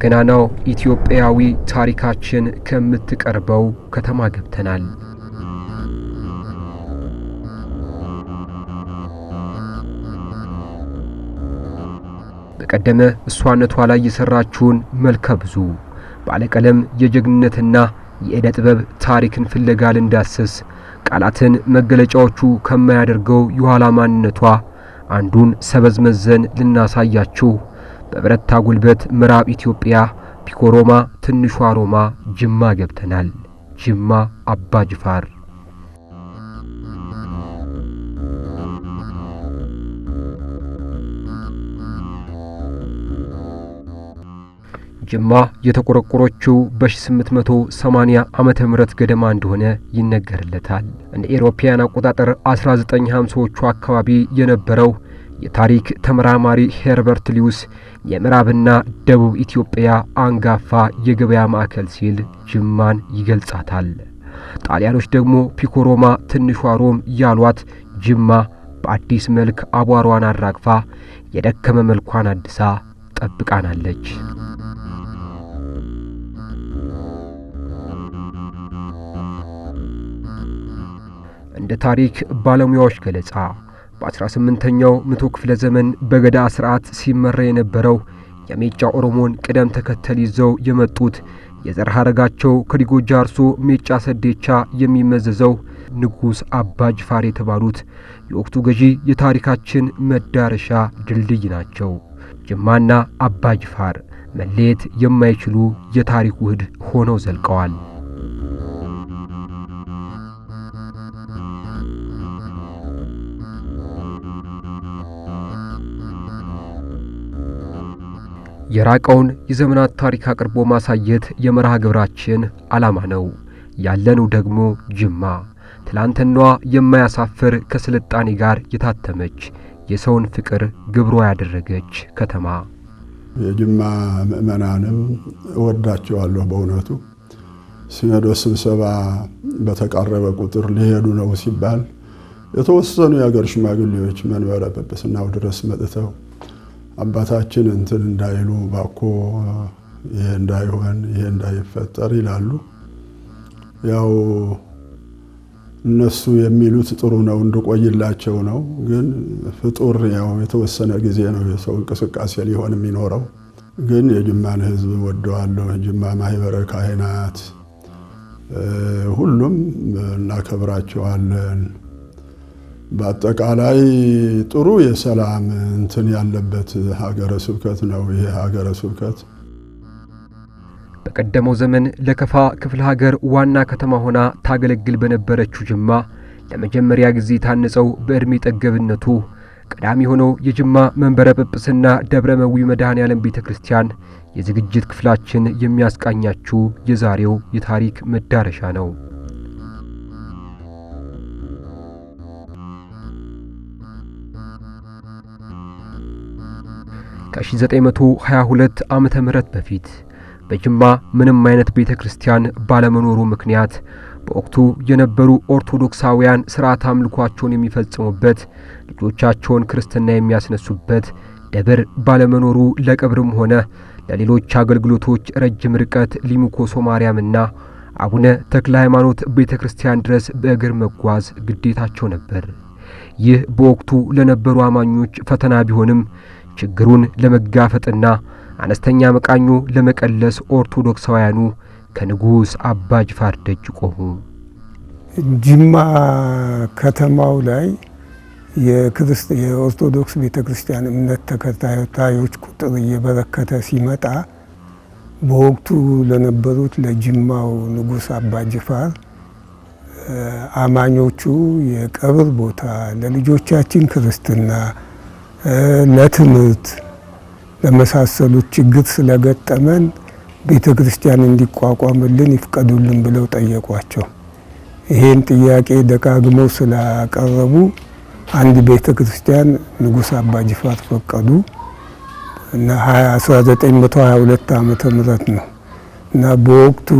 ገናናው ኢትዮጵያዊ ታሪካችን ከምትቀርበው ከተማ ገብተናል። በቀደመ እሷነቷ ላይ የሰራችውን መልከ ብዙ ባለቀለም የጀግንነትና የዕደ ጥበብ ታሪክን ፍለጋ ልንዳስስ ቃላትን መገለጫዎቹ ከማያደርገው የኋላ ማንነቷ አንዱን ሰበዝመዘን ልናሳያችሁ በብረታ ጉልበት ምዕራብ ኢትዮጵያ ፒኮሮማ ትንሿ ሮማ ጅማ ገብተናል። ጅማ አባ ጅፋር ጅማ የተቆረቆረችው በ1880 ዓመተ ምህረት ገደማ እንደሆነ ይነገርለታል። እንደ ኤሮፓያን አቆጣጠር 1950ዎቹ አካባቢ የነበረው የታሪክ ተመራማሪ ሄርበርት ሊውስ የምዕራብና ደቡብ ኢትዮጵያ አንጋፋ የገበያ ማዕከል ሲል ጅማን ይገልጻታል። ጣሊያኖች ደግሞ ፒኮሮማ ትንሿ ሮም ያሏት ጅማ በአዲስ መልክ አቧሯን አራግፋ የደከመ መልኳን አድሳ ጠብቃናለች። እንደ ታሪክ ባለሙያዎች ገለጻ በ18ኛው መቶ ክፍለ ዘመን በገዳ ስርዓት ሲመራ የነበረው የሜጫ ኦሮሞን ቅደም ተከተል ይዘው የመጡት የዘር ሐረጋቸው ከዲጎ ጃርሶ ሜጫ ሰዴቻ የሚመዘዘው ንጉስ አባ ጅፋር የተባሉት የወቅቱ ገዢ የታሪካችን መዳረሻ ድልድይ ናቸው። ጅማና አባ ጅፋር መለየት የማይችሉ የታሪክ ውህድ ሆነው ዘልቀዋል። የራቀውን የዘመናት ታሪክ አቅርቦ ማሳየት የመርሃ ግብራችን ዓላማ ነው። ያለነው ደግሞ ጅማ ትላንትናዋ የማያሳፍር ከስልጣኔ ጋር የታተመች የሰውን ፍቅር ግብሯ ያደረገች ከተማ። የጅማ ምእመናንም እወዳቸዋለሁ። በእውነቱ ሲኖዶስ ስብሰባ በተቃረበ ቁጥር ሊሄዱ ነው ሲባል የተወሰኑ የአገር ሽማግሌዎች መንበረ ጵጵስናው ድረስ መጥተው አባታችን እንትን እንዳይሉ ባኮ ይሄ እንዳይሆን ይሄ እንዳይፈጠር ይላሉ። ያው እነሱ የሚሉት ጥሩ ነው እንድቆይላቸው ነው። ግን ፍጡር ያው የተወሰነ ጊዜ ነው የሰው እንቅስቃሴ ሊሆን የሚኖረው። ግን የጅማን ሕዝብ ወደዋለሁ። የጅማ ማህበረ ካህናት ሁሉም እናከብራቸዋለን። በአጠቃላይ ጥሩ የሰላም እንትን ያለበት ሀገረ ስብከት ነው ይሄ ሀገረ ስብከት። በቀደመው ዘመን ለከፋ ክፍለ ሀገር ዋና ከተማ ሆና ታገለግል በነበረችው ጅማ ለመጀመሪያ ጊዜ ታንጸው በእድሜ ጠገብነቱ ቀዳሚ ሆነው የጅማ መንበረ ጵጵስና ደብረ መዊ መድኃኔዓለም ቤተክርስቲያን የዝግጅት ክፍላችን የሚያስቃኛችሁ የዛሬው የታሪክ መዳረሻ ነው። ከ1922 ዓመተ ምህረት በፊት በጅማ ምንም አይነት ቤተክርስቲያን ባለመኖሩ ምክንያት በወቅቱ የነበሩ ኦርቶዶክሳውያን ሥርዓት አምልኳቸውን የሚፈጽሙበት ልጆቻቸውን ክርስትና የሚያስነሱበት ደብር ባለመኖሩ ለቀብርም ሆነ ለሌሎች አገልግሎቶች ረጅም ርቀት ሊሙኮሶ ማርያምና አቡነ ተክለ ሃይማኖት ቤተክርስቲያን ድረስ በእግር መጓዝ ግዴታቸው ነበር። ይህ በወቅቱ ለነበሩ አማኞች ፈተና ቢሆንም ችግሩን ለመጋፈጥና አነስተኛ መቃኞ ለመቀለስ ኦርቶዶክሳውያኑ ከንጉስ አባ ጅፋር ደጅ ቆሙ። ጅማ ከተማው ላይ የኦርቶዶክስ ቤተክርስቲያን እምነት ተከታዮች ቁጥር እየበረከተ ሲመጣ በወቅቱ ለነበሩት ለጅማው ንጉስ አባ ጅፋር አማኞቹ የቀብር ቦታ ለልጆቻችን ክርስትና ለትምህርት ለመሳሰሉት ችግር ስለገጠመን ቤተክርስቲያን እንዲቋቋምልን ይፍቀዱልን ብለው ጠየቋቸው። ይሄን ጥያቄ ደጋግመው ስላቀረቡ አንድ ቤተክርስቲያን ንጉስ አባ ጅፋር ፈቀዱ እና 1922 ዓመተ ምህረት ነው እና በወቅቱ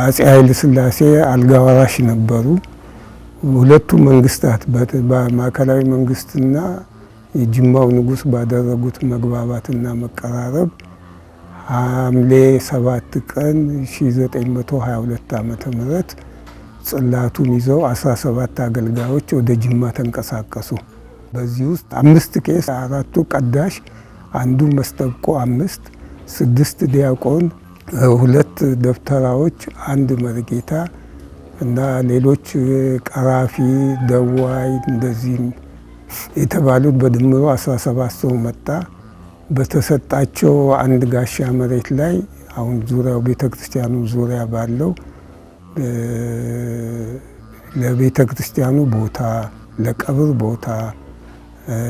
አፄ ኃይለ ሥላሴ አልጋ ወራሽ ነበሩ። ሁለቱ መንግስታት በማዕከላዊ መንግስትና የጅማው ንጉስ ባደረጉት መግባባትና መቀራረብ ሐምሌ 7 ቀን 1922 ዓመተ ምህረት ጽላቱን ይዘው 17 አገልጋዮች ወደ ጅማ ተንቀሳቀሱ። በዚህ ውስጥ 5 ቄስ፣ 4ቱ ቀዳሽ፣ አንዱ መስተብቆ፣ 5 6 ዲያቆን፣ 2 ደብተራዎች፣ 1 መርጌታ እና ሌሎች ቀራፊ፣ ደዋይ እንደዚህ የተባሉት በድምሩ 17 ሰው መጣ። በተሰጣቸው አንድ ጋሻ መሬት ላይ አሁን ዙሪያው ቤተክርስቲያኑ ዙሪያ ባለው ለቤተክርስቲያኑ ቦታ፣ ለቀብር ቦታ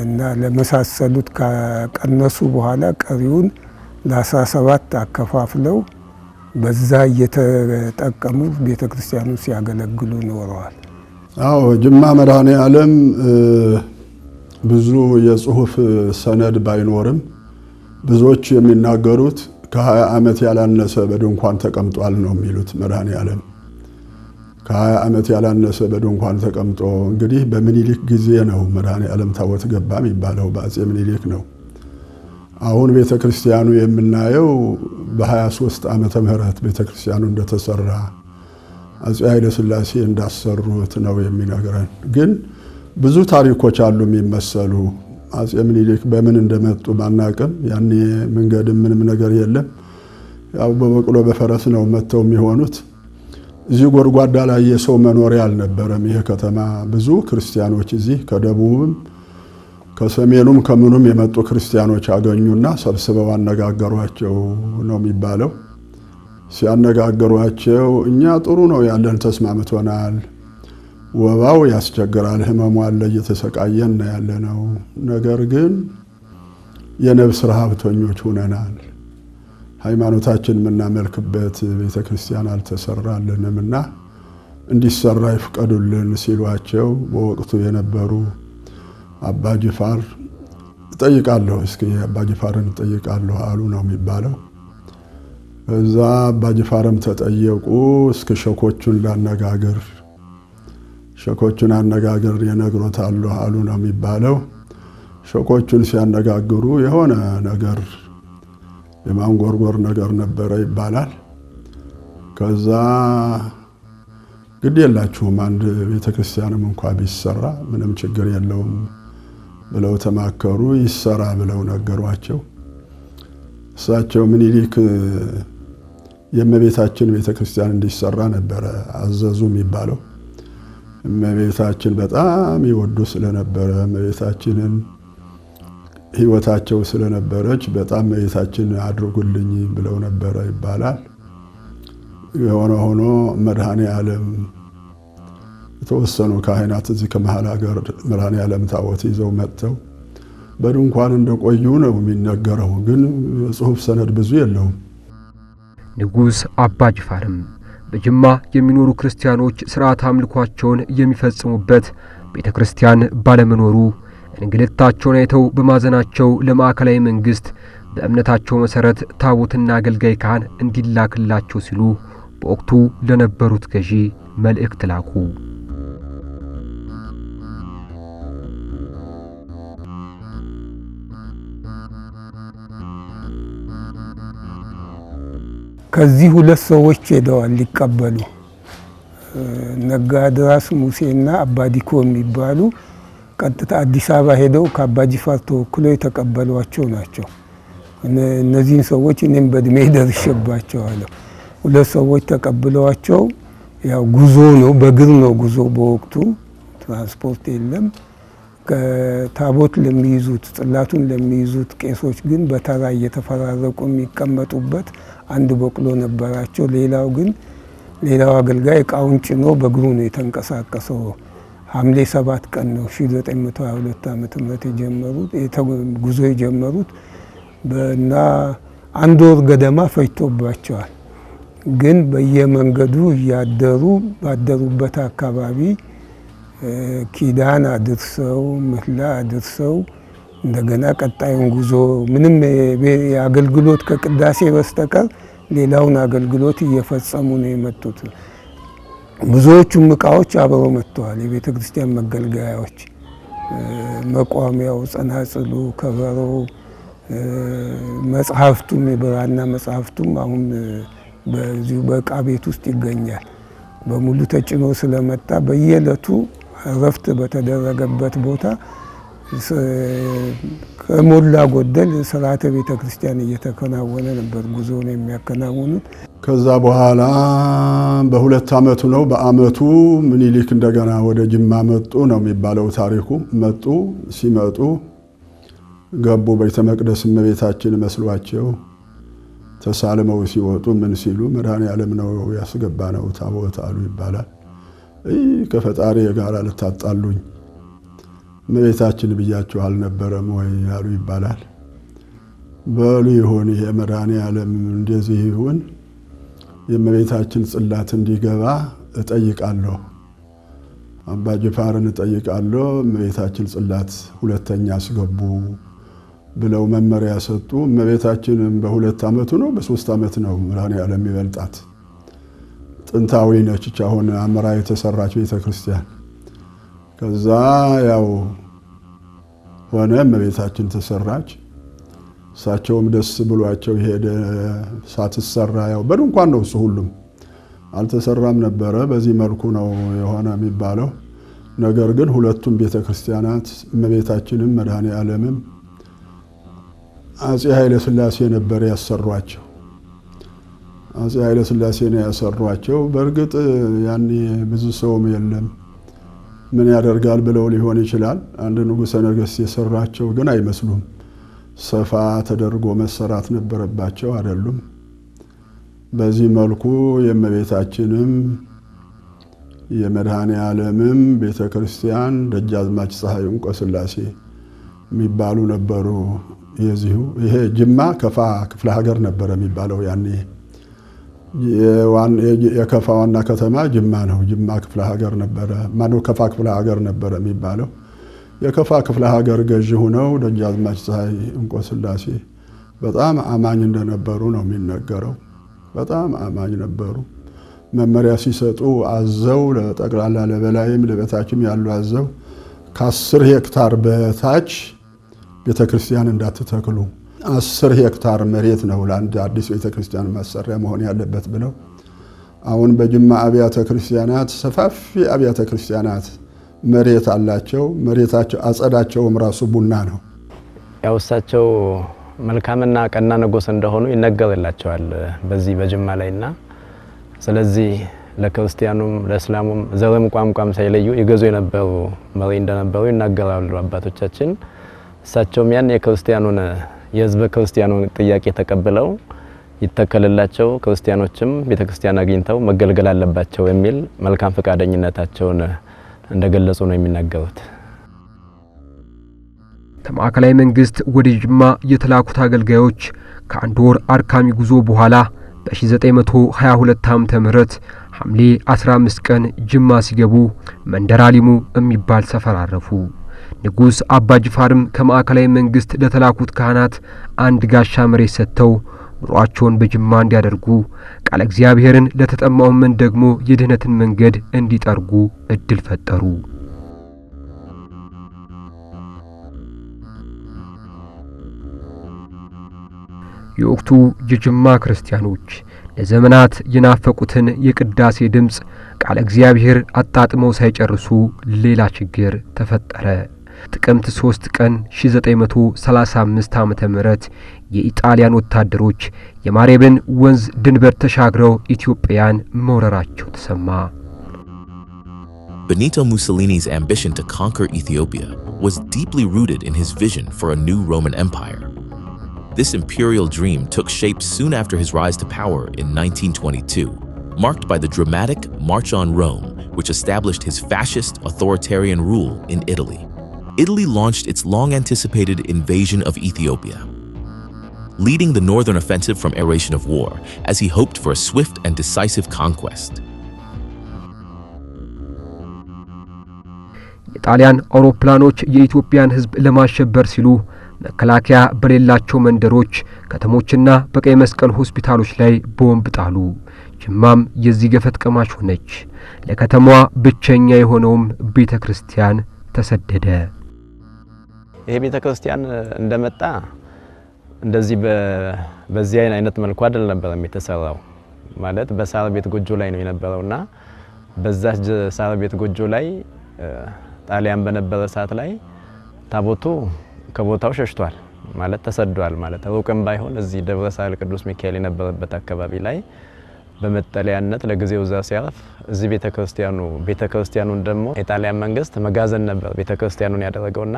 እና ለመሳሰሉት ከቀነሱ በኋላ ቀሪውን ለ17 አከፋፍለው በዛ እየተጠቀሙ ቤተክርስቲያኑ ሲያገለግሉ ኖረዋል። አዎ ጅማ መድኃኔዓለም ብዙ የጽሁፍ ሰነድ ባይኖርም ብዙዎች የሚናገሩት ከ20 ዓመት ያላነሰ በድንኳን ተቀምጧል ነው የሚሉት። መድኃኔዓለም ከ20 ዓመት ያላነሰ በድንኳን ተቀምጦ እንግዲህ በምኒልክ ጊዜ ነው መድኃኔዓለም ታቦት ገባ የሚባለው፣ በአጼ ምኒልክ ነው። አሁን ቤተክርስቲያኑ የምናየው በ23 ዓመተ ምህረት ቤተክርስቲያኑ እንደተሰራ አጼ ኃይለ ሥላሴ እንዳሰሩት ነው የሚነግረን። ግን ብዙ ታሪኮች አሉ የሚመሰሉ። አጼ ምኒልክ በምን እንደመጡ ባናቅም ያኔ መንገድም ምንም ነገር የለም። ያው በበቅሎ በፈረስ ነው መተው የሚሆኑት። እዚህ ጎድጓዳ ላይ የሰው መኖሪያ አልነበረም። ይሄ ከተማ ብዙ ክርስቲያኖች እዚህ ከደቡብም ከሰሜኑም ከምኑም የመጡ ክርስቲያኖች አገኙና ሰብስበው አነጋገሯቸው ነው የሚባለው። ሲያነጋገሯቸው እኛ ጥሩ ነው ያለን ተስማምቶናል፣ ወባው ያስቸግራል፣ ህመሙ አለ፣ እየተሰቃየን ያለ ነው። ነገር ግን የነፍስ ረሃብተኞች ሆነናል። ሃይማኖታችን የምናመልክበት ቤተክርስቲያን አልተሰራልንምና እንዲሰራ ይፍቀዱልን ሲሏቸው በወቅቱ የነበሩ አባ ጅፋር እጠይቃለሁ፣ እስኪ አባ ጅፋርን እጠይቃለሁ አሉ ነው የሚባለው። እዛ አባ ጅፋርም ተጠየቁ። እስከ ሸኮቹን ላነጋግር፣ ሸኮቹን አነጋግር ይነግሮታል አሉ ነው የሚባለው። ሸኮቹን ሲያነጋግሩ የሆነ ነገር የማንጎርጎር ነገር ነበረ ይባላል። ከዛ ግድ የላችሁም አንድ ቤተክርስቲያንም እንኳን ቢሰራ ምንም ችግር የለውም ብለው ተማከሩ። ይሰራ ብለው ነገሯቸው። እሳቸው ምኒልክ የእመቤታችን ቤተክርስቲያን እንዲሰራ ነበረ አዘዙ የሚባለው። እመቤታችን በጣም ይወዱ ስለነበረ እመቤታችንን ህይወታቸው ስለነበረች በጣም እመቤታችን አድርጉልኝ ብለው ነበረ ይባላል። የሆነ ሆኖ መድኃኔዓለም የተወሰኑ ካህናት እዚህ ከመሃል ሀገር መድኃኔዓለም ታቦት ይዘው መጥተው በድንኳን እንደቆዩ ነው የሚነገረው። ግን የጽሁፍ ሰነድ ብዙ የለውም። ንጉሥ አባ ጅፋርም በጅማ የሚኖሩ ክርስቲያኖች ሥርዓት አምልኳቸውን የሚፈጽሙበት ቤተክርስቲያን ባለመኖሩ እንግልታቸውን አይተው በማዘናቸው ለማዕከላዊ መንግስት በእምነታቸው መሰረት ታቦትና አገልጋይ ካህን እንዲላክላቸው ሲሉ በወቅቱ ለነበሩት ገዢ መልእክት ላኩ። ከዚህ 2 ሰዎች ሄደዋል ሊቀበሉ። ነጋድራስ ሙሴና አባዲኮ የሚባሉ ቀጥታ አዲስ አበባ ሄደው ከአባ ጅፋር ተወክለው የተቀበሏቸው ናቸው። እነዚህን ሰዎች እኔም በእድሜ ደርሼባቸዋለሁ። 2 ሰዎች ተቀብለዋቸው ያው ጉዞ ነው፣ በእግር ነው ጉዞ። በወቅቱ ትራንስፖርት የለም። ከታቦት ለሚይዙት ጽላቱን ለሚይዙት ቄሶች ግን በተራ እየተፈራረቁ የሚቀመጡበት አንድ በቅሎ ነበራቸው። ሌላው አገልጋይ እቃውን ጭኖ በእግሩ ነው የተንቀሳቀሰው። ሐምሌ 7 ቀን ነው 1922 ዓመተ ምህረት ጉዞ የጀመሩት እና 1 ወር ገደማ ፈጅቶባቸዋል። ግን በየመንገዱ እያደሩ ባደሩበት አካባቢ ኪዳን አድርሰው ምህላ አድርሰው እንደገና ቀጣዩን ጉዞ ምንም የአገልግሎት ከቅዳሴ በስተቀር ሌላውን አገልግሎት እየፈጸሙ ነው የመጡት። ብዙዎቹም ዕቃዎች አብረው መጥተዋል። የቤተ ክርስቲያን መገልገያዎች፣ መቋሚያው፣ ጸናጽሉ፣ ከበሮ፣ መጽሐፍቱም የብራና መጽሐፍቱም አሁን በዚሁ በዕቃ ቤት ውስጥ ይገኛል። በሙሉ ተጭኖ ስለመጣ በየዕለቱ ረፍት በተደረገበት ቦታ ከሞላ ጎደል ስርዓተ ቤተ ክርስቲያን እየተከናወነ ነበር ጉዞውን የሚያከናውኑት። ከዛ በኋላ በሁለት አመቱ ነው በአመቱ ምኒልክ እንደገና ወደ ጅማ መጡ ነው የሚባለው ታሪኩ። መጡ። ሲመጡ ገቡ ቤተ መቅደስ እመቤታችን መስሏቸው ተሳልመው ሲወጡ ምን ሲሉ መድኃኔዓለም ነው ያስገባ ነው ታቦት አሉ ይባላል። ከፈጣሪ ጋር ልታጣሉኝ እመቤታችን ብያችሁ አልነበረም ወይ ያሉ ይባላል። በሉ ይሁን ይሄ መድኃኔዓለም እንደዚህ ይሁን የእመቤታችን ጽላት እንዲገባ እጠይቃለሁ፣ አባ ጅፋርን እጠይቃለሁ፣ እመቤታችን ጽላት ሁለተኛ አስገቡ ብለው መመሪያ ሰጡ። እመቤታችንም በሁለት አመቱ ነው በሶስት አመት ነው መድኃኔዓለም ይበልጣት። ጥንታዊ ነች አሁን አምራ የተሰራች ቤተክርስቲያን። ከዛ ያው ሆነ እመቤታችን ተሰራች። እሳቸውም ደስ ብሏቸው ሄደ። ሳትሰራ ያው በድንኳን ነው እሱ ሁሉም አልተሰራም ነበረ። በዚህ መልኩ ነው የሆነ የሚባለው። ነገር ግን ሁለቱም ቤተክርስቲያናት እመቤታችንም መድኃኔዓለምም አፄ ኃይለ ሥላሴ ነበር ያሰሯቸው። አፄ ኃይለ ሥላሴ ነው ያሰሯቸው። በእርግጥ ያኔ ብዙ ሰውም የለም ምን ያደርጋል ብለው ሊሆን ይችላል። አንድ ንጉሠ ነገሥት የሰራቸው ግን አይመስሉም። ሰፋ ተደርጎ መሰራት ነበረባቸው አይደሉም። በዚህ መልኩ የእመቤታችንም የመድኃኔዓለምም ቤተክርስቲያን ደጃዝማች ፀሐይ እንቆ ሥላሴ የሚባሉ ነበሩ። ይሄ ጅማ ከፋ ክፍለ ሀገር ነበር የሚባለው ያኔ። የከፋ ዋና ከተማ ጅማ ነው። ጅማ ክፍለ ሀገር ነበረ። ማነው ከፋ ክፍለ ሀገር ነበረ የሚባለው። የከፋ ክፍለ ሀገር ገዢ ሆነው ደጃዝማች ፀሐይ እንቆ ሥላሴ በጣም አማኝ እንደነበሩ ነው የሚነገረው። በጣም አማኝ ነበሩ። መመሪያ ሲሰጡ አዘው ለጠቅላላ ለበላይም ለበታችም ያሉ አዘው ከ10 ሄክታር በታች ቤተክርስቲያን እንዳትተክሉ 10 ሄክታር መሬት ነው ለአንድ አዲስ ቤተክርስቲያን ማሰሪያ መሆን ያለበት ብለው አሁን በጅማ አብያተ ክርስቲያናት ሰፋፊ አብያተ ክርስቲያናት መሬት አላቸው። መሬታቸው አጸዳቸውም ራሱ ቡና ነው። ያው እሳቸው መልካምና ቀና ንጉስ እንደሆኑ ይነገርላቸዋል በዚህ በጅማ ላይና ስለዚህ ለክርስቲያኑም ለእስላሙም ዘርም ቋንቋም ሳይለዩ ይገዙ የነበሩ መሪ እንደነበሩ ይናገራሉ አባቶቻችን። እሳቸውም ያን የክርስቲያኑን የህዝብ ክርስቲያኑን ጥያቄ ተቀብለው ይተከለላቸው ክርስቲያኖችም ቤተክርስቲያን አግኝተው መገልገል አለባቸው የሚል መልካም ፈቃደኝነታቸውን እንደገለጹ ነው የሚናገሩት። ከማዕከላዊ መንግስት ወደ ጅማ የተላኩት አገልጋዮች ከአንድ ወር አርካሚ ጉዞ በኋላ በ1922 ዓመተ ምህረት ሐምሌ 15 ቀን ጅማ ሲገቡ መንደር አሊሙ የሚባል ሰፈር አረፉ። ንጉስ አባ ጅፋርም ከማዕከላዊ መንግስት ለተላኩት ካህናት አንድ ጋሻ መሬት ሰጥተው ኑሯቸውን በጅማ እንዲያደርጉ ቃለ እግዚአብሔርን ለተጠማው ምን ደግሞ የድህነትን መንገድ እንዲጠርጉ እድል ፈጠሩ። የወቅቱ የጅማ ክርስቲያኖች ለዘመናት የናፈቁትን የቅዳሴ ድምጽ ቃለ እግዚአብሔር አጣጥመው ሳይጨርሱ ሌላ ችግር ተፈጠረ። ጥቅምት 3 ቀን 1935 ዓመተ ምህረት የኢጣሊያን ወታደሮች የማሬብን ወንዝ ድንበር ተሻግረው ኢትዮጵያን መውረራቸው ተሰማ። Benito Mussolini's ambition to conquer Ethiopia was deeply rooted in his vision for a new Roman Empire. This imperial dream took shape soon after his rise to power in 1922, marked by the dramatic March on Rome, which established his fascist authoritarian rule in Italy. Italy launched its long-anticipated invasion of Ethiopia, leading the northern offensive from aeration of war, as he hoped for a swift and decisive conquest. የጣሊያን አውሮፕላኖች የኢትዮጵያን ሕዝብ ለማሸበር ሲሉ መከላከያ በሌላቸው መንደሮች ከተሞችና በቀይ መስቀል ሆስፒታሎች ላይ ቦምብ ጣሉ። ጅማም የዚህ ገፈት ቀማሽ ሆነች። ለከተማዋ ብቸኛ የሆነውም ቤተክርስቲያን ተሰደደ። ይሄ ቤተክርስቲያን እንደመጣ እንደዚህ በዚህ አይነት መልኩ አይደል ነበር የተሰራው። ማለት በሳር ቤት ጎጆ ላይ ነው የነበረውና በዛች ሳር ቤት ጎጆ ላይ ጣሊያን በነበረ ሰዓት ላይ ታቦቱ ከቦታው ሸሽቷል ማለት ተሰዷል ማለት ሩቅም ባይሆን እዚህ ደብረ ሳህል ቅዱስ ሚካኤል የነበረበት አካባቢ ላይ በመጠለያነት ለጊዜው እዛ ሲያርፍ እዚህ ቤተክርስቲያኑን ደግሞ የጣሊያን መንግስት መጋዘን ነበር ቤተክርስቲያኑን ያደረገውና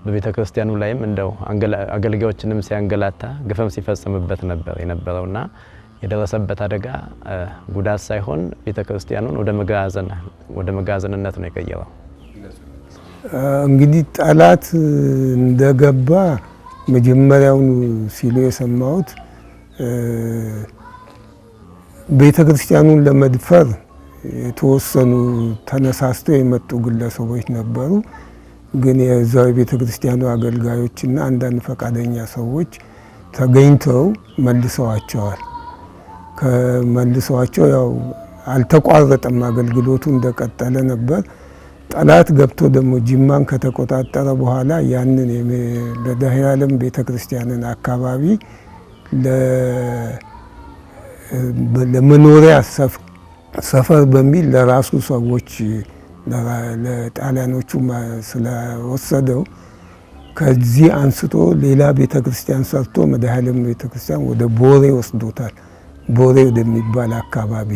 በቤተክርስቲያኑ ላይም እንደው አገልጋዮችንም ሲያንገላታ ግፍም ሲፈጽምበት ነበር የነበረውና የደረሰበት አደጋ ጉዳት ሳይሆን ቤተክርስቲያኑን ወደ መጋዘንነት ነው የቀየረው። እንግዲህ ጠላት እንደገባ መጀመሪያውን ሲሉ የሰማሁት ቤተክርስቲያኑን ለመድፈር የተወሰኑ ተነሳስተው የመጡ ግለሰቦች ነበሩ። ግን የዛው ቤተክርስቲያኑ አገልጋዮችና አንዳንድ ፈቃደኛ ሰዎች ተገኝተው መልሰዋቸዋል። ከመልሰዋቸው ያው አልተቋረጠም፣ አገልግሎቱ እንደቀጠለ ነበር። ጠላት ገብቶ ደግሞ ጅማን ከተቆጣጠረ በኋላ ያንን ለዳህያለም ቤተክርስቲያንን አካባቢ ለመኖሪያ ሰፈር በሚል ለራሱ ሰዎች ለጣሊያኖቹ ስለወሰደው ከዚህ አንስቶ ሌላ ቤተክርስቲያን ሰርቶ መድኃኔዓለም ቤተክርስቲያን ወደ ቦሬ ወስዶታል። ቦሬ ወደሚባል አካባቢ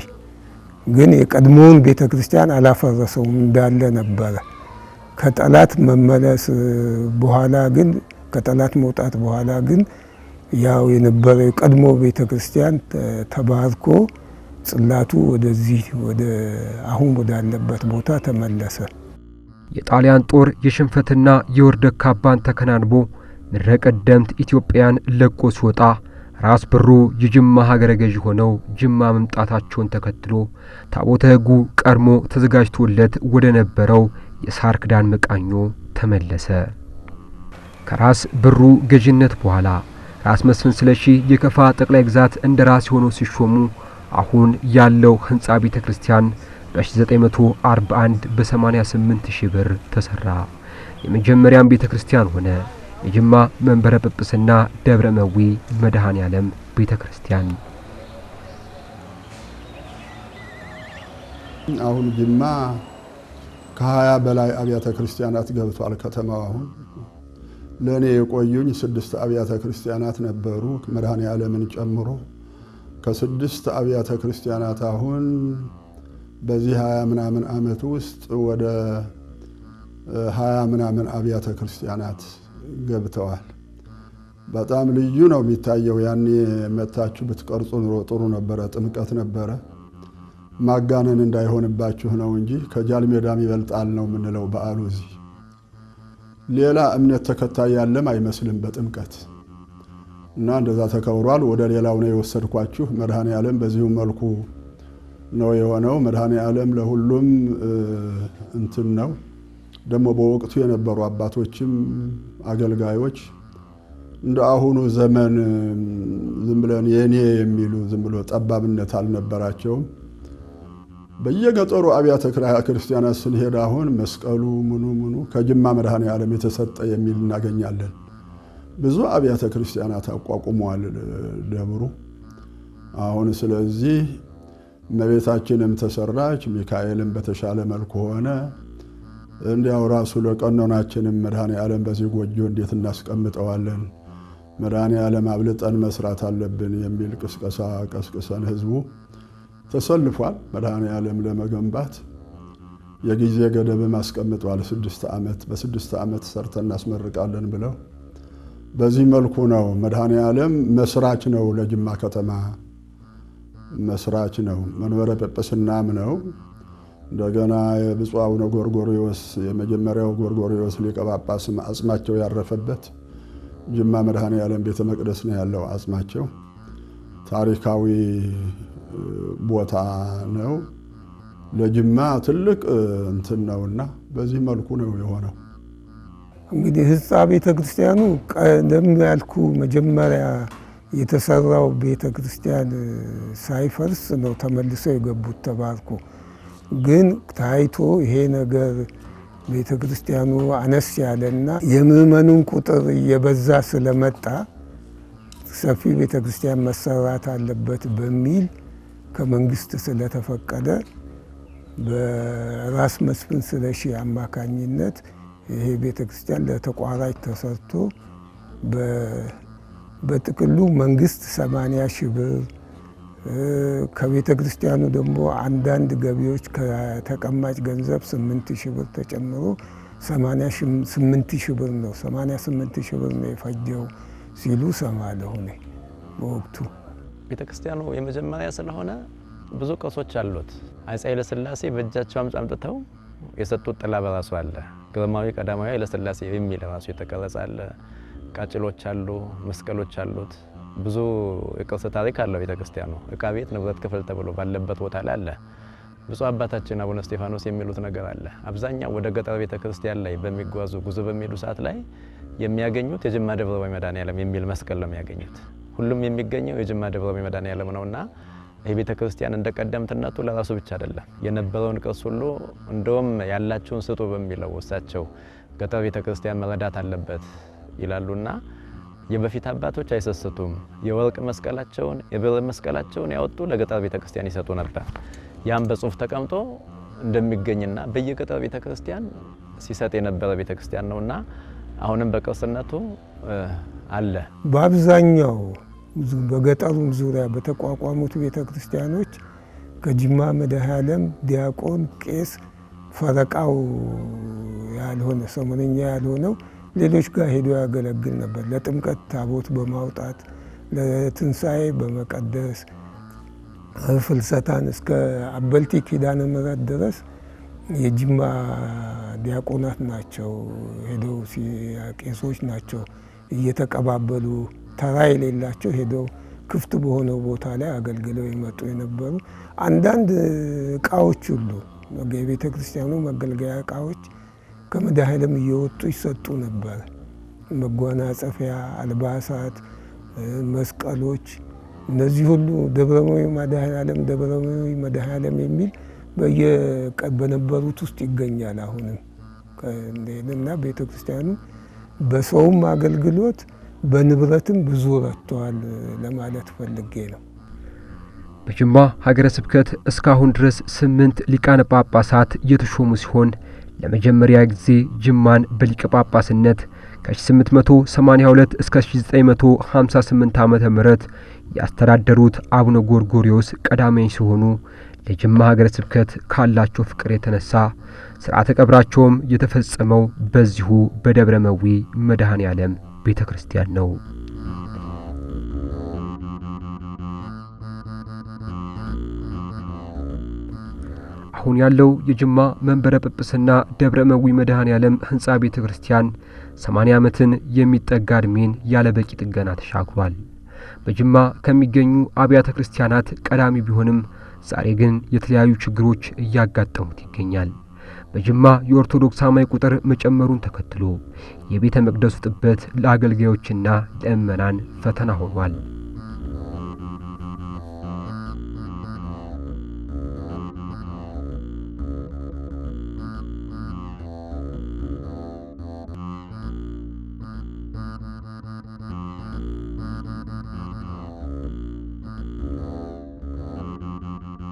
ግን የቀድሞውን ቤተክርስቲያን አላፈረሰውም፣ እንዳለ ነበረ። ከጠላት መመለስ በኋላ ግን ከጠላት መውጣት በኋላ ግን ያው የነበረው የቀድሞ ቤተክርስቲያን ተባርኮ ጽላቱ ወደዚህ ወደ አሁን ወዳለበት ቦታ ተመለሰ። የጣሊያን ጦር የሽንፈትና የውርደት ካባን ተከናንቦ ምድረ ቀደምት ኢትዮጵያን ለቆ ሲወጣ ራስ ብሩ የጅማ ሀገረ ገዥ ሆነው ጅማ መምጣታቸውን ተከትሎ ታቦተ ሕጉ ቀድሞ ተዘጋጅቶለት ወደ ነበረው የሳር ክዳን መቃኞ ተመለሰ። ከራስ ብሩ ገዥነት በኋላ ራስ መስፍን ስለሺ የከፋ ጠቅላይ ግዛት እንደራሴ ሆነው ሲሾሙ አሁን ያለው ህንጻ ቤተክርስቲያን በ1941 በ88,000 ብር ተሰራ። የመጀመሪያም ቤተክርስቲያን ሆነ። የጅማ መንበረ ጵጵስና ደብረ መዊ መድኃኔዓለም ቤተክርስቲያን። አሁን ጅማ ከ20 በላይ አብያተ ክርስቲያናት ገብቷል ከተማው። አሁን ለኔ የቆዩኝ 6 አብያተ ክርስቲያናት ነበሩ መድኃኔዓለምን ጨምሮ። ከ6 አብያተ ክርስቲያናት አሁን በዚህ 20 ምናምን ዓመት ውስጥ ወደ 20 ምናምን አብያተ ክርስቲያናት ገብተዋል። በጣም ልዩ ነው የሚታየው። ያኔ መታችሁ ብትቀርጹ ኑሮ ጥሩ ነበረ። ጥምቀት ነበረ። ማጋነን እንዳይሆንባችሁ ነው እንጂ ከጃል ሜዳም ይበልጣል ነው የምንለው በዓሉ። እዚህ ሌላ እምነት ተከታይ ያለም አይመስልም በጥምቀት እና እንደዛ ተከብሯል። ወደ ሌላው ነው የወሰድኳችሁ። መድኃኔዓለም በዚሁ መልኩ ነው የሆነው። መድኃኔዓለም ለሁሉም እንትን ነው። ደግሞ በወቅቱ የነበሩ አባቶችም አገልጋዮች እንደ አሁኑ ዘመን ዝም ብለን የኔ የሚሉ ዝም ብሎ ጠባብነት አልነበራቸውም። በየገጠሩ አብያተ ክርስቲያናት ስንሄድ አሁን መስቀሉ ምኑ ከጅማ መድኃኔዓለም የተሰጠ የሚል እናገኛለን። ብዙ አብያተ ክርስቲያናት አቋቁመዋል ደብሩ አሁን። ስለዚህ እመቤታችንም ተሰራች፣ ሚካኤልም በተሻለ መልኩ ሆነ። እንዲያው ራሱ ለቀኖናችንም መድኃኔዓለም በዚህ ጎጆ እንዴት እናስቀምጠዋለን፣ መድኃኔዓለም አብልጠን መስራት አለብን የሚል ቅስቀሳ ቀስቅሰን ህዝቡ ተሰልፏል። መድኃኔዓለም ለመገንባት የጊዜ ገደብም አስቀምጧል። 6 ዓመት በ6 ዓመት ሰርተን እናስመርቃለን ብለው በዚህ መልኩ ነው። መድኃኔዓለም መስራች ነው፣ ለጅማ ከተማ መስራች ነው። መንበረ ጵጵስናም ነው። እንደገና የብፁዕ አቡነ ጎርጎርዮስ የመጀመሪያው ጎርጎርዮስ ሊቀ ጳጳስ አጽማቸው ያረፈበት ጅማ መድኃኔዓለም ቤተ መቅደስ ነው ያለው አጽማቸው። ታሪካዊ ቦታ ነው። ለጅማ ትልቅ እንትን ነውና በዚህ መልኩ ነው የሆነው። እንግዲህ ህንጻ ቤተክርስቲያኑ ቀደም ያልኩ መጀመሪያ የተሰራው ቤተክርስቲያን ሳይፈርስ ነው ተመልሰው የገቡት ተባርኩ። ግን ታይቶ ይሄ ነገር ቤተክርስቲያኑ አነስ ያለና የምእመኑን ቁጥር እየበዛ ስለመጣ ሰፊ ቤተክርስቲያን መሰራት አለበት በሚል ከመንግስት ስለተፈቀደ በራስ መስፍን ስለሺ አማካኝነት ይሄ ቤተክርስቲያን ለተቋራጭ ተሰርቶ በጥቅሉ መንግስት 80 ሺህ ብር ከቤተክርስቲያኑ ደግሞ አንዳንድ ገቢዎች ከተቀማጭ ገንዘብ 8 ሺህ ብር ተጨምሮ 88 ሺህ ብር ነው 88 ሺህ ብር ነው የፈጀው ሲሉ ሰማለሁ ነው በወቅቱ። ቤተክርስቲያኑ የመጀመሪያ ስለሆነ ብዙ ቅርሶች አሉት። አፄ ኃይለ ሥላሴ በእጃቸው አምጥተው የሰጡት ጥላ በራሱ አለ። ግርማዊ ቀዳማዊ ኃይለ ሥላሴ የሚል ራሱ የተቀረጸ አለ። ቃጭሎች አሉ፣ መስቀሎች አሉት። ብዙ የቅርስ ታሪክ አለው ቤተክርስቲያኑ። ዕቃ ቤት ንብረት ክፍል ተብሎ ባለበት ቦታ ላይ አለ። ብፁዕ አባታችን አቡነ እስጢፋኖስ የሚሉት ነገር አለ። አብዛኛው ወደ ገጠር ቤተክርስቲያን ላይ በሚጓዙ ጉዞ በሚሄዱ ሰዓት ላይ የሚያገኙት የጅማ ደብረ ወይ መድኃኔዓለም የሚል መስቀል ነው የሚያገኙት። ሁሉም የሚገኘው የጅማ ደብረ ወይ መድኃኔዓለም ነውና ይሄ ቤተክርስቲያን እንደቀደምትነቱ ለራሱ ብቻ አይደለም የነበረውን ቅርስ ሁሉ እንደውም ያላችሁን ስጡ በሚለው ወሳቸው ገጠር ቤተክርስቲያን መረዳት አለበት ይላሉና የበፊት አባቶች አይሰስቱም። የወርቅ መስቀላቸውን የብር መስቀላቸውን ያወጡ ለገጠር ቤተክርስቲያን ይሰጡ ነበር። ያም በጽሁፍ ተቀምጦ እንደሚገኝና በየገጠር ቤተክርስቲያን ሲሰጥ የነበረ ቤተክርስቲያን ነውና አሁንም በቅርስነቱ አለ። በአብዛኛው በገጠሩም ዙሪያ በተቋቋሙት ቤተክርስቲያኖች ከጅማ መድኃኔዓለም ዲያቆን፣ ቄስ ፈረቃው ያልሆነ ሰሞነኛ ያልሆነው ሌሎች ጋር ሄዶ ያገለግል ነበር። ለጥምቀት ታቦት በማውጣት ለትንሳኤ በመቀደስ ፍልሰታን እስከ አበልቲ ኪዳነ ምሕረት ድረስ የጅማ ዲያቆናት ናቸው ሄደው ቄሶች ናቸው እየተቀባበሉ ተራ የሌላቸው ሄደው ክፍት በሆነው ቦታ ላይ አገልግለው ይመጡ የነበሩ አንዳንድ እቃዎች ሁሉ የቤተ ክርስቲያኑ መገልገያ እቃዎች ከመድኃኔዓለም እየወጡ ይሰጡ ነበር። መጎናጸፊያ፣ አልባሳት፣ መስቀሎች እነዚህ ሁሉ ደብረመዊ መድኃኔዓለም የሚል በነበሩት ውስጥ ይገኛል። አሁንም እና ቤተ ክርስቲያኑ በሰውም አገልግሎት በንብረትም ብዙ ረድተዋል ለማለት ፈልጌ ነው። በጅማ ሀገረ ስብከት እስካሁን ድረስ 8 ሊቃነ ጳጳሳት የተሾሙ ሲሆን ለመጀመሪያ ጊዜ ጅማን በሊቀ ጳጳስነት ከ882 እስከ 958 ዓመተ ምህረት ያስተዳደሩት አቡነ ጎርጎርዮስ ቀዳማዊ ሲሆኑ ለጅማ ሀገረ ስብከት ካላቸው ፍቅር የተነሳ ሥርዓተ ቀብራቸውም የተፈጸመው በዚሁ በደብረ መዊ መድኃኔዓለም ቤተክርስቲያን ነው። አሁን ያለው የጅማ መንበረ ጵጵስና ደብረ መዊ መድኃኔዓለም ሕንጻ ቤተክርስቲያን 80 ዓመትን የሚጠጋ ዕድሜን ያለ በቂ ጥገና ተሻግሯል። በጅማ ከሚገኙ አብያተ ክርስቲያናት ቀዳሚ ቢሆንም ዛሬ ግን የተለያዩ ችግሮች እያጋጠሙት ይገኛል። በጅማ የኦርቶዶክስ አማኝ ቁጥር መጨመሩን ተከትሎ የቤተ መቅደሱ ጥበት ለአገልጋዮችና ለምእመናን ፈተና ሆኗል።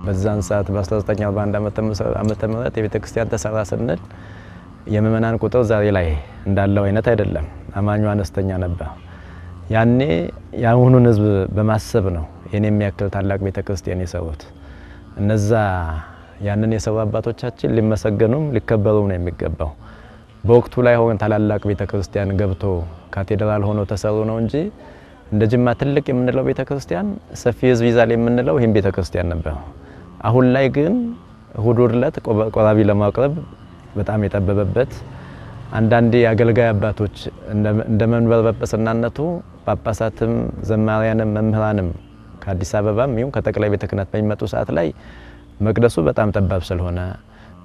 በዛን ሰዓት በ1941 ዓመተ ምህረት የቤተ ክርስቲያን ተሰራ ስንል የምእመናን ቁጥር ዛሬ ላይ እንዳለው አይነት አይደለም። አማኙ አነስተኛ ነበር። ያኔ ያሁኑን ህዝብ በማሰብ ነው የኔ የሚያክል ታላቅ ቤተ ክርስቲያን የሰሩት። እነዛ ያንን የሰሩ አባቶቻችን ሊመሰገኑም ሊከበሩም ነው የሚገባው። በወቅቱ ላይ ሆነ ታላላቅ ቤተ ክርስቲያን ገብቶ ካቴድራል ሆኖ ተሰሩ ነው እንጂ እንደ ጅማ ትልቅ የምንለው ቤተ ክርስቲያን ሰፊ ህዝብ ይዛል የምንለው ይሄን ቤተ ክርስቲያን ነበር። አሁን ላይ ግን እሁድ ዕለት ቆራቢ ለማቅረብ በጣም የጠበበበት አንዳንዴ አገልጋይ አባቶች እንደ መንበር ጵጵስናነቱ ጳጳሳትም ዘማሪያንም መምህራንም ከአዲስ አበባም ይሁን ከጠቅላይ ቤተ ክህነት በሚመጡ ሰዓት ላይ መቅደሱ በጣም ጠባብ ስለሆነ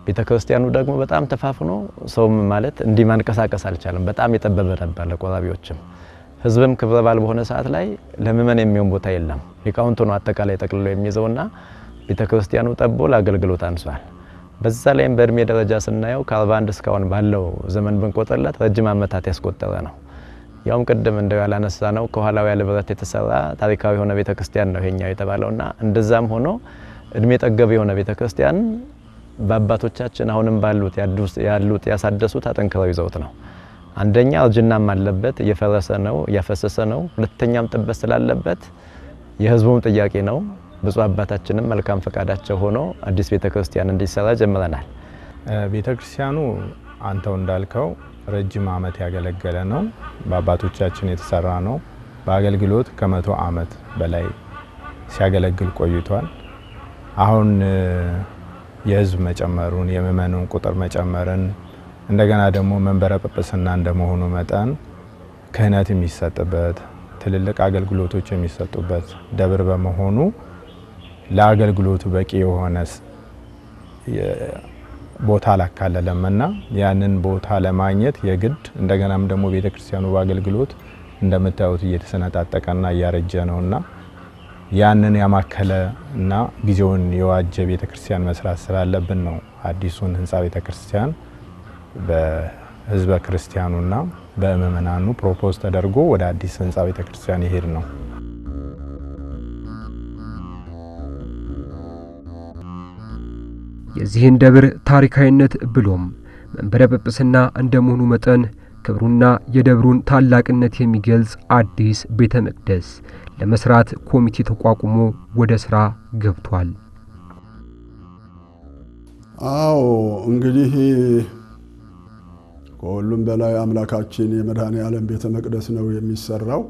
ቤተ ክርስቲያኑ ደግሞ በጣም ተፋፍኖ ሰውም ማለት እንዲህ ማንቀሳቀስ አልቻለም። በጣም የጠበበ ነበር ለቆራቢዎችም። ህዝብም ክብረ በዓል በሆነ ሰዓት ላይ ለምእመን የሚሆን ቦታ የለም። ሊቃውንቱ ነው አጠቃላይ ጠቅልሎ የሚይዘውና ቤተ ክርስቲያኑ ጠቦ ለአገልግሎት አንሷል። በዛ ላይም በእድሜ ደረጃ ስናየው ከ41 እስካሁን ባለው ዘመን ብንቆጥርለት ረጅም ዓመታት ያስቆጠረ ነው። ያውም ቀደም እንደው ያላነሳ ነው ከኋላው ያለ ብረት የተሰራ ታሪካዊ የሆነ ቤተክርስቲያን ነው ይሄኛው የተባለውና እንደዛም ሆኖ እድሜ ጠገብ የሆነ ቤተክርስቲያን በአባቶቻችን አሁንም ባሉት ያሉት ያሳደሱት አጠንክረው ይዘውት ነው። አንደኛ እርጅናም አለበት እየፈረሰ ነው እያፈሰሰ ነው። ሁለተኛም ጥበት ስላለበት የህዝቡም ጥያቄ ነው። ብፁዕ አባታችንም መልካም ፈቃዳቸው ሆኖ አዲስ ቤተክርስቲያን እንዲሰራ ጀምረናል። ቤተክርስቲያኑ አንተው እንዳልከው ረጅም ዓመት ያገለገለ ነው። በአባቶቻችን የተሰራ ነው። በአገልግሎት ከ100 ዓመት በላይ ሲያገለግል ቆይቷል። አሁን የህዝብ መጨመሩን የምእመኑን ቁጥር መጨመርን እንደገና ደግሞ መንበረ ጵጵስና እንደመሆኑ መጠን ክህነት የሚሰጥበት ትልልቅ አገልግሎቶች የሚሰጡበት ደብር በመሆኑ ለአገልግሎቱ በቂ የሆነ ቦታ አላካለለምና ያንን ቦታ ለማግኘት የግድ እንደገናም ደግሞ ቤተክርስቲያኑ በአገልግሎት እንደምታዩት እየተሰነጣጠቀና እያረጀ ነውና ያንን ያማከለ እና ጊዜውን የዋጀ ቤተክርስቲያን መስራት ስላለብን ነው አዲሱን ህንጻ ቤተክርስቲያን በህዝበ ክርስቲያኑና በምእመናኑ ፕሮፖዝ ተደርጎ ወደ አዲስ ህንጻ ቤተክርስቲያን ይሄድ ነው። የዚህን ደብር ታሪካዊነት ብሎም መንበረ ጵጵስና እንደመሆኑ መጠን ክብሩና የደብሩን ታላቅነት የሚገልጽ አዲስ ቤተ መቅደስ ለመስራት ኮሚቴ ተቋቁሞ ወደ ስራ ገብቷል። አዎ እንግዲህ ከሁሉም በላይ አምላካችን የመድኃኔ ዓለም ቤተ መቅደስ ነው የሚሰራው።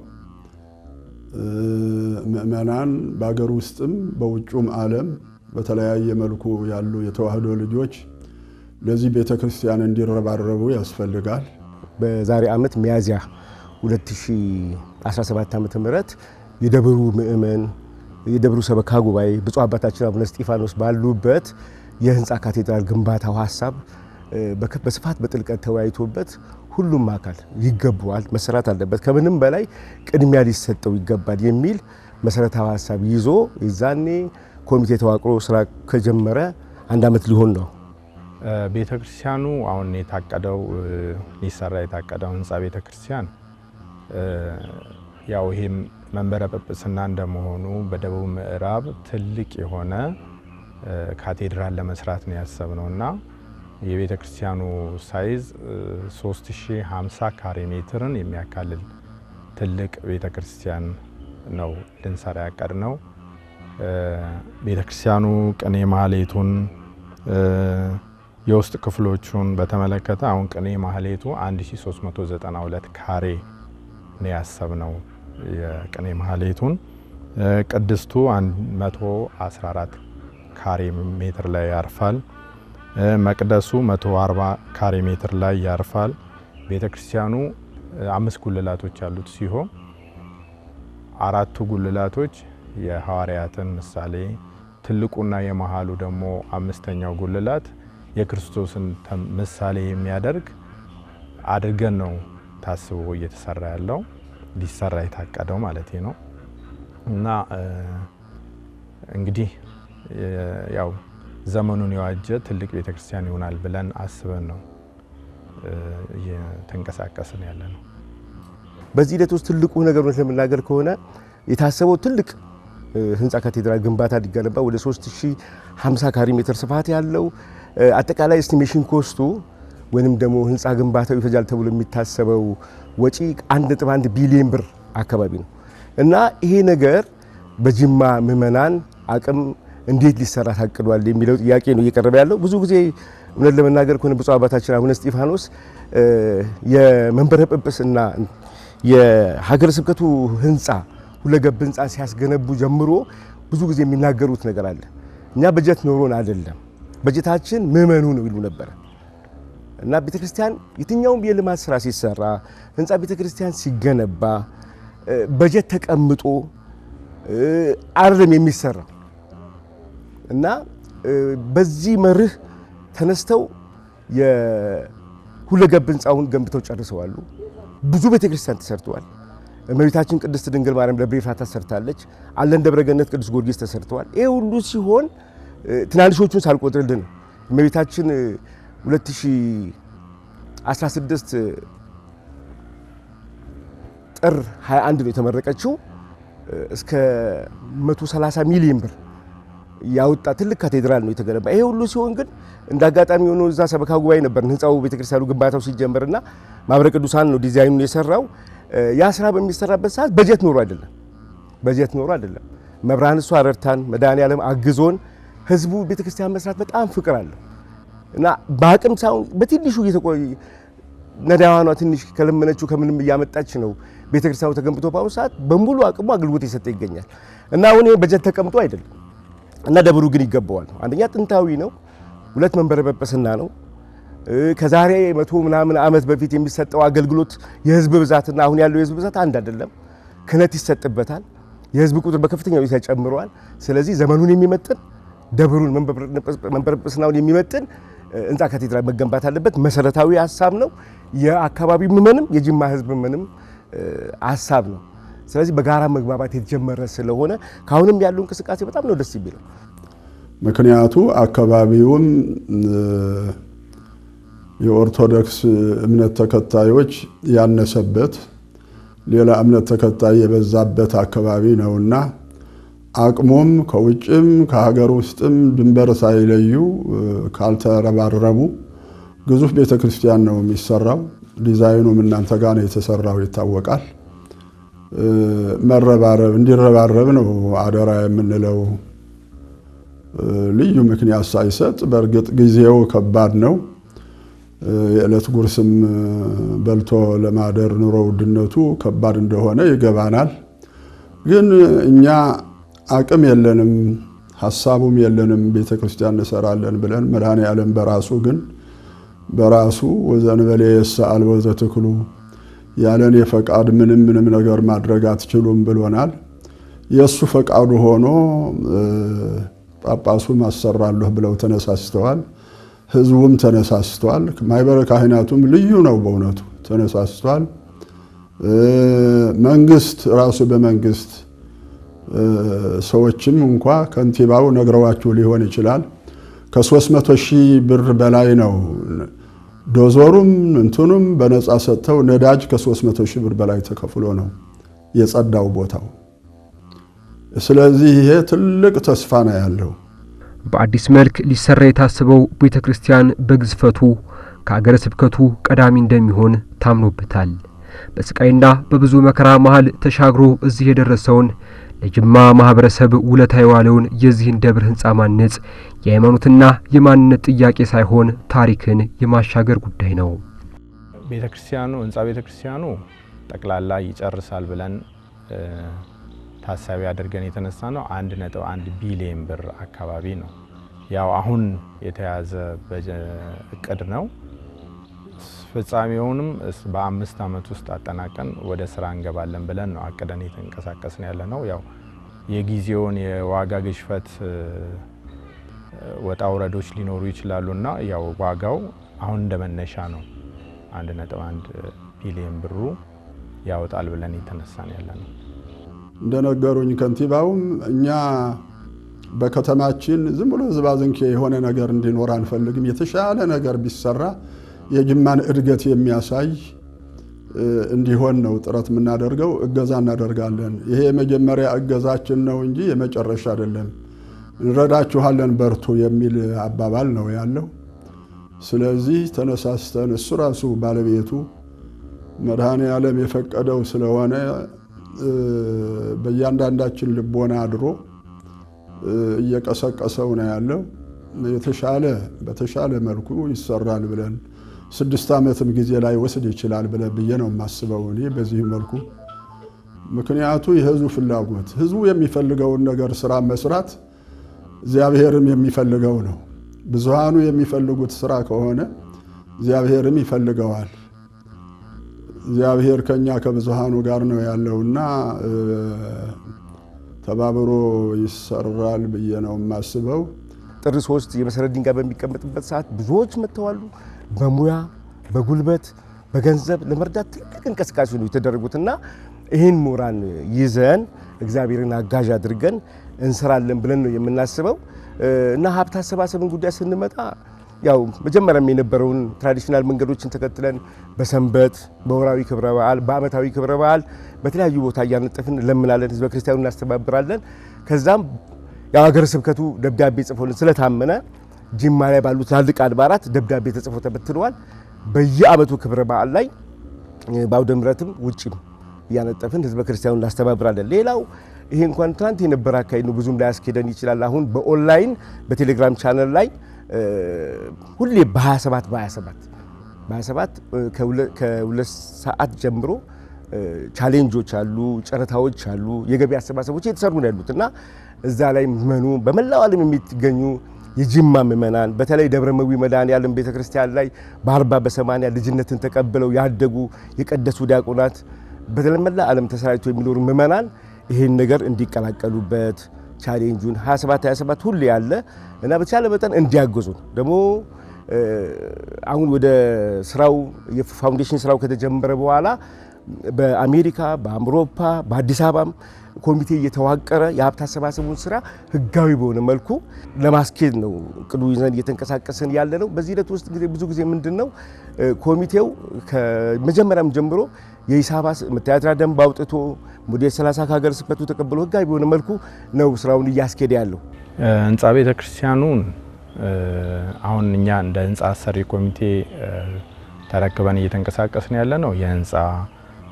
ምእመናን በአገር ውስጥም በውጩም ዓለም በተለያየ መልኩ ያሉ የተዋህዶ ልጆች ለዚህ ቤተ ክርስቲያን እንዲረባረቡ ያስፈልጋል። በዛሬ ዓመት ሚያዝያ 2017 ዓመተ ምህረት የደብሩ ምእመን የደብሩ ሰበካ ጉባኤ ብፁዕ አባታችን አቡነ እስጢፋኖስ ባሉበት የህንጻ ካቴድራል ግንባታው ሐሳብ በስፋት በጥልቀት ተወያይቶበት ሁሉም አካል ይገባዋል መሰራት አለበት ከምንም በላይ ቅድሚያ ሊሰጠው ይገባል የሚል መሰረታዊ ሐሳብ ይዞ ይዛኔ ኮሚቴ ተዋቅሮ ስራ ከጀመረ 1 ዓመት ሊሆን ነው። ቤተክርስቲያኑ አሁን የታቀደው ሊሰራ የታቀደው ህንጻ ቤተክርስቲያን ያው ይሄም መንበረ ጵጵስና እንደመሆኑ በደቡብ ምዕራብ ትልቅ የሆነ ካቴድራል ለመስራት ነው ያሰብነውና የቤተክርስቲያኑ ሳይዝ 3050 ካሬ ሜትርን የሚያካልል ትልቅ ቤተክርስቲያን ነው ልንሰራ ያቀድነው። ቤተክርስቲያኑ ቅኔ ማህሌቱን የውስጥ ክፍሎቹን በተመለከተ አሁን ቅኔ ማህሌቱ 1392 ካሬ ነው ያሰብነው የቅኔ ማህሌቱን። ቅድስቱ 114 ካሬ ሜትር ላይ ያርፋል። መቅደሱ 140 ካሬ ሜትር ላይ ያርፋል። ቤተክርስቲያኑ 5 ጉልላቶች ያሉት ሲሆን 4ቱ ጉልላቶች የሐዋርያትን ምሳሌ ትልቁና የመሃሉ ደግሞ 5ኛው ጉልላት የክርስቶስን ምሳሌ የሚያደርግ አድርገን ነው ታስቦ እየተሰራ ያለው ሊሰራ የታቀደው ማለት ነው። እና እንግዲህ ያው ዘመኑን የዋጀ ትልቅ ቤተክርስቲያን ይሆናል ብለን አስበን ነው እየተንቀሳቀስን ያለ ነው። በዚህ ሂደት ውስጥ ትልቁ ነገሮች ለመናገር ከሆነ የታሰበው ትልቅ ህንጻ ካቴድራል ግንባታ ሊገነባ ወደ 3050 ካሬ ሜትር ስፋት ያለው አጠቃላይ ኤስቲሜሽን ኮስቱ ወይንም ደግሞ ህንጻ ግንባታው ይፈጃል ተብሎ የሚታሰበው ወጪ 1.1 ቢሊዮን ብር አካባቢ ነው እና ይሄ ነገር በጅማ ምእመናን አቅም እንዴት ሊሰራ ታቅዷል የሚለው ጥያቄ ነው እየቀረበ ያለው። ብዙ ጊዜ እውነት ለመናገር ከሆነ ብፁዕ አባታችን አቡነ እስጢፋኖስ የመንበረ ጵጵስና የሀገረ ስብከቱ ህንጻ ሁለገብ ህንጻ ሲያስገነቡ ጀምሮ ብዙ ጊዜ የሚናገሩት ነገር አለ። እኛ በጀት ኖሮን አይደለም በጀታችን ምእመኑ ነው ይሉ ነበር እና ቤተክርስቲያን የትኛውም የልማት ስራ ሲሰራ ህንጻ ቤተክርስቲያን ሲገነባ በጀት ተቀምጦ አይደለም የሚሰራ እና በዚህ መርህ ተነስተው የሁለገብ ህንጻውን ገንብተው ጨርሰዋል። ብዙ ቤተክርስቲያን ተሰርተዋል። እመቤታችን ቅድስት ድንግል ማርያም ደብረ ኤፍራታ ተሰርታለች። አለን ደብረ ገነት ቅዱስ ጊዮርጊስ ተሰርተዋል። ይሄ ሁሉ ሲሆን ትናንሾቹን ሳልቆጥርልን እመቤታችን 2016 ጥር 21 ነው የተመረቀችው። እስከ 130 ሚሊዮን ብር ያወጣ ትልቅ ካቴድራል ነው የተገነባ። ይሄ ሁሉ ሲሆን ግን እንዳጋጣሚ ሆኖ እዛ ሰበካ ጉባኤ ነበር ህንጻው ቤተክርስቲያኑ ግንባታው ሲጀመርና ማህበረ ቅዱሳን ነው ዲዛይኑን የሰራው። ያ ስራ በሚሰራበት ሰዓት በጀት ኖሮ አይደለም። መብራን እሷ ረድታን መድኃኔዓለም አግዞን ህዝቡ ቤተክርስቲያን መስራት በጣም ፍቅር አለው እና በአቅም ሳይሆን በትንሹ ነዳያኗ ትንሽ ከለመነችው ከምንም እያመጣች ነው ቤተክርስቲያኑ ተገንብቶ በአሁኑ ሰዓት በሙሉ አቅሙ አገልግሎት እየሰጠ ይገኛል። እና አሁን በጀት ተቀምጦ አይደለም እና ደብሩ ግን ይገባዋል። አንደኛ ጥንታዊ ነው፣ ሁለት መንበረ ጵጵስና ነው። ከዛሬ 100 ምናምን ዓመት በፊት የሚሰጠው አገልግሎት የህዝብ ብዛትና አሁን ያለው የህዝብ ብዛት አንድ አይደለም። ክህነት ይሰጥበታል። የህዝብ ቁጥር በከፍተኛ ሁኔታ ጨምሯል። ስለዚህ ዘመኑን የሚመጥን ደብሩን መንበረ ጵጵስናውን የሚመጥን ህንጻ ካቴድራል መገንባት አለበት። መሰረታዊ ሐሳብ ነው። የአካባቢው ምንም የጅማ ህዝብ ምንም ሐሳብ ነው። ስለዚህ በጋራ መግባባት የተጀመረ ስለሆነ ካሁንም ያለው እንቅስቃሴ በጣም ነው ደስ የሚለው። ምክንያቱ አካባቢውም የኦርቶዶክስ እምነት ተከታዮች ያነሰበት ሌላ እምነት ተከታይ የበዛበት አካባቢ ነውና አቅሞም ከውጭም ከሀገር ውስጥም ድንበር ሳይለዩ ካልተረባረቡ ግዙፍ ቤተክርስቲያን ነው የሚሰራው። ዲዛይኑም እናንተ ጋር ነው የተሰራው ይታወቃል። መረባረብ እንዲረባረብ ነው አደራ የምንለው። ልዩ ምክንያት ሳይሰጥ በእርግጥ ጊዜው ከባድ ነው። የዕለት ጉርስም በልቶ ለማደር ኑሮ ውድነቱ ከባድ እንደሆነ ይገባናል። ግን እኛ አቅም የለንም፣ ሐሳቡም የለንም ቤተክርስቲያን እንሰራለን ብለን መድኃኔዓለም በራሱ ወዘንበሌ የሰአል ወዘትክሉ ያለኔ ፈቃድ ምንም ነገር ማድረግ አትችሉም ብሎናል። የሱ ፈቃዱ ሆኖ ጳጳሱም አሰራለሁ ብለው ተነሳስተዋል። ህዝቡም ተነሳስቷል። ማይበረ ካህናቱም ልዩ ነው በእውነቱ ተነሳስቷል። መንግስት ራሱ በመንግስት ሰዎችም እንኳ ከንቲባው ነግረዋችሁ ሊሆን ይችላል ከ300,000 ብር በላይ ነው ዶዞሩም እንትኑም በነፃ ሰጥተው ነዳጅ ከ300,000 ብር በላይ ተከፍሎ ነው የጸዳው ቦታው። ስለዚህ ይሄ ትልቅ ተስፋ ነው ያለው። በአዲስ መልክ ሊሰራ የታሰበው ቤተክርስቲያን በግዝፈቱ ከአገረ ስብከቱ ቀዳሚ እንደሚሆን ታምኖበታል። በስቃይና በብዙ መከራ መሃል ተሻግሮ እዚህ የደረሰውን ለጅማ ማህበረሰብ ውለታ የዋለውን የዚህን ደብር ህንጻ ማነጽ የሃይማኖትና የማንነት ጥያቄ ሳይሆን ታሪክን የማሻገር ጉዳይ ነው። ህንጻ ቤተክርስቲያኑ ጠቅላላ ይጨርሳል ብለን ታሳቢ አድርገን የተነሳ ነው 1.1 ቢሊዮን ብር አካባቢ ነው። ያው አሁን የተያዘ እቅድ ነው። ፍጻሜውንም በ5 ዓመት ውስጥ አጠናቀን ወደ ስራ እንገባለን ብለን ነው አቅደን የተንቀሳቀስን ያለ ነው። ያው የጊዜውን የዋጋ ግሽፈት ወጣ ወረዶች ሊኖሩ ይችላሉና ያው ዋጋው አሁን እንደመነሻ ነው 1.1 ቢሊዮን ብሩ ያወጣል ብለን የተነሳን ያለ ነው። እንደነገሩኝ ከንቲባውም እኛ በከተማችን ዝም ብሎ ዝባዝንኬ የሆነ ነገር እንዲኖር አንፈልግም። የተሻለ ነገር ቢሰራ የጅማን እድገት የሚያሳይ እንዲሆን ነው ጥረት የምናደርገው። እገዛ እናደርጋለን። ይሄ የመጀመሪያ እገዛችን ነው እንጂ የመጨረሻ አይደለም። እንረዳችኋለን በርቱ የሚል አባባል ነው ያለው። ስለዚህ ተነሳስተን እሱ ራሱ ባለቤቱ መድኃኔዓለም የፈቀደው ስለሆነ በእያንዳንዳችን ልቦና አድሮ እየቀሰቀሰው ነው ያለው። በተሻለ መልኩ ይሰራል ብለን 6 ዓመትም ጊዜ ላይ ወስድ ይችላል ብዬ ነው የማስበው እኔ በዚህ መልኩ። ምክንያቱ የህዝቡ ፍላጎት ህዝቡ የሚፈልገውን ነገር ስራ መስራት እግዚአብሔርም የሚፈልገው ነው። ብዙሃኑ የሚፈልጉት ስራ ከሆነ እግዚአብሔርም ይፈልገዋል። እግዚአብሔር ከኛ ከብዙሃኑ ጋር ነው ያለውና ተባብሮ ይሰራል ብዬ ነው የማስበው። ጥር 3 የመሰረት ድንጋይ በሚቀመጥበት ሰዓት ብዙዎች መጥተዋል። በሙያ በጉልበት በገንዘብ ለመርዳት ትልቅ እንቅስቃሴ ነው የተደረጉትና ይህን ሞራን ይዘን እግዚአብሔርን አጋዥ አድርገን እንሰራለን ብለን ነው የምናስበው። እና ሀብት አሰባሰብን ጉዳይ ስንመጣ ያው መጀመሪያም የነበረውን ትራዲሽናል መንገዶችን ተከትለን በሰንበት በወራዊ ክብረ በዓል በአመታዊ ክብረ በዓል በተለያዩ ቦታ እያነጠፍን ለምናለን፣ ህዝበ ክርስቲያኑን እናስተባብራለን። ከዛም ያው ሀገረ ስብከቱ ደብዳቤ ጽፎልን ስለታመነ ጅማ ላይ ባሉ ትላልቅ አድባራት ደብዳቤ ተጽፎ ተበትኗል። በየአመቱ ክብረ በዓል ላይ በአውደ ምሕረትም ውጭም እያነጠፍን ህዝበ ክርስቲያኑን እናስተባብራለን። ሌላው ይሄ እንኳን ትናንት የነበረ አካሄድ ነው፣ ብዙም ላያስኬደን ይችላል። አሁን በኦንላይን በቴሌግራም ቻናል ላይ ሁሌ በ27 ከ2 ሰዓት ጀምሮ ቻሌንጆች አሉ፣ ጨረታዎች አሉ፣ የገቢ አሰባሰቦች እየተሰሩ ነው ያሉት እና እዛ ላይ ምእመኑ በመላው ዓለም የሚገኙ የጅማ ምእመናን በተለይ ደብረመዊ መድኃኔዓለም ቤተክርስቲያን ላይ በ40 በ80 ልጅነትን ተቀብለው ያደጉ የቀደሱ ዲያቆናት በተለመላ ዓለም ተሰራጭቶ የሚኖሩ ምእመናን ይሄን ነገር እንዲቀላቀሉበት ቻሌንጁን 27 ሁሌ ያለ እና በተቻለ መጠን እንዲያገዙን ደግሞ አሁን ወደ ስራው የፋውንዴሽን ስራው ከተጀመረ በኋላ በአሜሪካ በአውሮፓ በአዲስ አበባም ኮሚቴ እየተዋቀረ የሀብት አሰባሰቡን ስራ ህጋዊ በሆነ መልኩ ለማስኬድ ነው ቅዱ ይዘን እየተንቀሳቀስን ያለ ነው። በዚህ ሂደት ውስጥ ብዙ ጊዜ ምንድነው ኮሚቴው ከመጀመሪያም ጀምሮ የሂሳብ መተዳደሪያ ደንብ አውጥቶ ሞዴል 30 ከሀገረ ስብከቱ ተቀብሎ ህጋዊ በሆነ መልኩ ነው ስራውን እያስኬደ ያለው። ህንጻ ቤተክርስቲያኑን አሁን እኛ እንደ ህንጻ አሰሪ ኮሚቴ ተረክበን እየተንቀሳቀስን ያለ ነው የህንጻ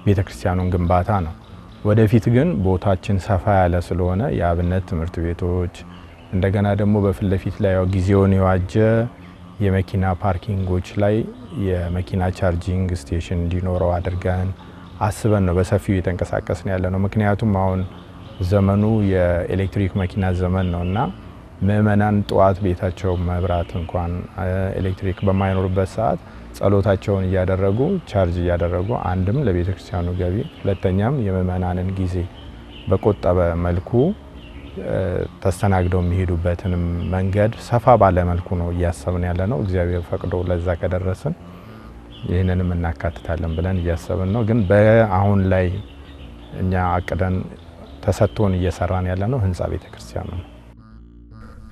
ቤተክርስቲያኑን ግንባታ ነው። ወደፊት ግን ቦታችን ሰፋ ያለ ስለሆነ የአብነት ትምህርት ቤቶች እንደገና ደግሞ በፊት ለፊት ላይ ጊዜውን የዋጀ የመኪና ፓርኪንጎች ላይ የመኪና ቻርጂንግ ስቴሽን እንዲኖረው አድርገን አስበን ነው በሰፊው እየተንቀሳቀስን ያለ ነው። ምክንያቱም አሁን ዘመኑ የኤሌክትሪክ መኪና ዘመን ነውና ምእመናን ጠዋት ቤታቸው መብራት እንኳን ኤሌክትሪክ በማይኖርበት ሰዓት ጸሎታቸውን እያደረጉ ቻርጅ እያደረጉ አንድም ለቤተክርስቲያኑ ገቢ ሁለተኛም የምእመናንን ጊዜ በቆጠበ መልኩ ተስተናግደው የሚሄዱበትን መንገድ ሰፋ ባለ መልኩ ነው እያሰብን ያለ ነው። እግዚአብሔር ፈቅዶ ለዛ ከደረስን ይህንንም እናካትታለን ብለን እያሰብን ነው። ግን በአሁን ላይ እኛ አቅደን ተሰጥቶን እየሰራን ያለ ነው ህንጻ ቤተክርስቲያን ነው።